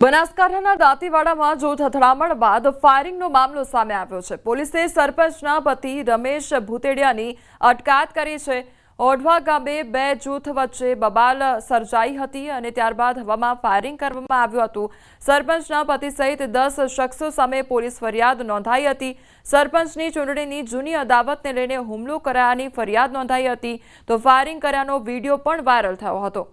બનાસકાંઠાના દાંતીવાડામાં જૂથ અથડામણ બાદ ફાયરિંગનો મામલો સામે આવ્યો છે। પોલીસે સરપંચના પતિ રમેશ ભૂતેડિયાની અટકાયત કરી છે। ઓઢવા ગામે બે જૂથ વચ્ચે બબાલ સર્જાઈ હતી અને ત્યારબાદ હવામાં ફાયરિંગ કરવામાં આવ્યું હતું। સરપંચના પતિ સહિત 10 શખ્સો સામે પોલીસ ફરિયાદ નોંધાઈ હતી। સરપંચની ચૂંટણીની જૂની અદાવતને લઈને હુમલો કરાયાની ફરિયાદ નોંધાઈ હતી તો ફાયરિંગ કર્યાનો વિડીયો પણ વાયરલ થયો હતો।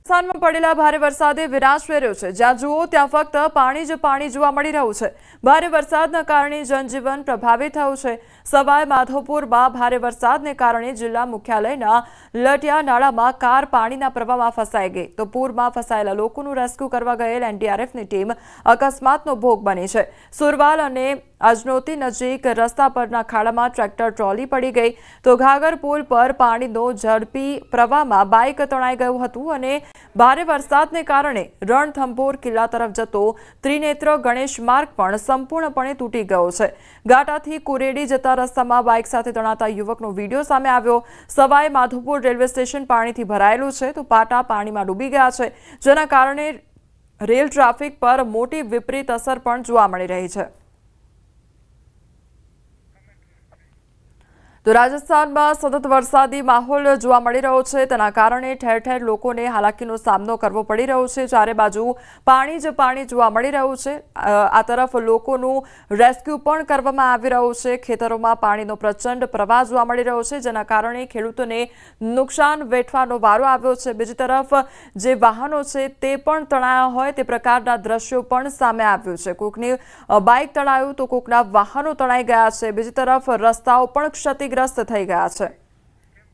રાજસ્થાનમાં પડેલા ભારે વરસાદે વિનાશ વેર્યો છે। જ્યાં જુઓ ત્યાં ફક્ત પાણી જ પાણી જોવા મળી રહ્યું છે। ભારે વરસાદના કારણે જનજીવન પ્રભાવિત થયું છે। સવાઈ માધોપુરમાં ભારે વરસાદને કારણે જિલ્લા મુખ્યાલયના લટિયા નાળામાં કાર પાણીના પ્રવાહમાં ફસાઈ ગઈ તો પૂરમાં ફસાયેલા લોકોનું રેસ્ક્યુ કરવા ગયેલ એનડીઆરએફની ટીમ અકસ્માતનો ભોગ બની છે। સુરવાલ અને અજનોતી નજીક રસ્તા પરના ખાડામાં ટ્રેક્ટર ટ્રોલી પડી ગઈ તો ઘાઘર પુલ પર પાણીનો ઝડપી પ્રવાહમાં બાઇક તણાઈ ગયું હતું અને ભારે વરસાદને કારણે રણથંભોર કિલ્લા તરફ જતો ત્રિનેત્ર ગણેશ માર્ગ પણ સંપૂર્ણપણે તૂટી ગયો છે। ઘાટાથી કુરેડી જતા રસ્તામાં બાઇક સાથે તણાતા યુવકનો વિડીયો સામે આવ્યો। સવાઈ માધોપુર રેલવે સ્ટેશન પાણીથી ભરાયેલું છે તો પાટા પાણીમાં ડૂબી ગયા છે, જેના કારણે રેલ ટ્રાફિક પર મોટી વિપરીત અસર પણ જોવા મળી રહી છે। તો રાજસ્થાનમાં સતત વરસાદી માહોલ જોવા મળી રહ્યો છે। તેના કારણે ઠેર ઠેર લોકોને હાલાકીનો સામનો કરવો પડી રહ્યો છે। ચારે બાજુ પાણી જ પાણી જોવા મળી રહ્યું છે। આ તરફ લોકોનું રેસ્ક્યુ પણ કરવામાં આવી રહ્યું છે। ખેતરોમાં પાણીનો પ્રચંડ પ્રવાહ જોવા મળી રહ્યો છે, જેના કારણે ખેડૂતોને નુકસાન વેઠવાનો વારો આવ્યો છે। બીજી તરફ જે વાહનો છે તે પણ તણાયા હોય તે પ્રકારના દ્રશ્યો પણ સામે આવ્યું છે। કોકની બાઇક તણાયું તો કોકના વાહનો તણાઈ ગયા છે। બીજી તરફ રસ્તાઓ પણ ક્ષતિગ્રસ્ત થઈ ગયા છે।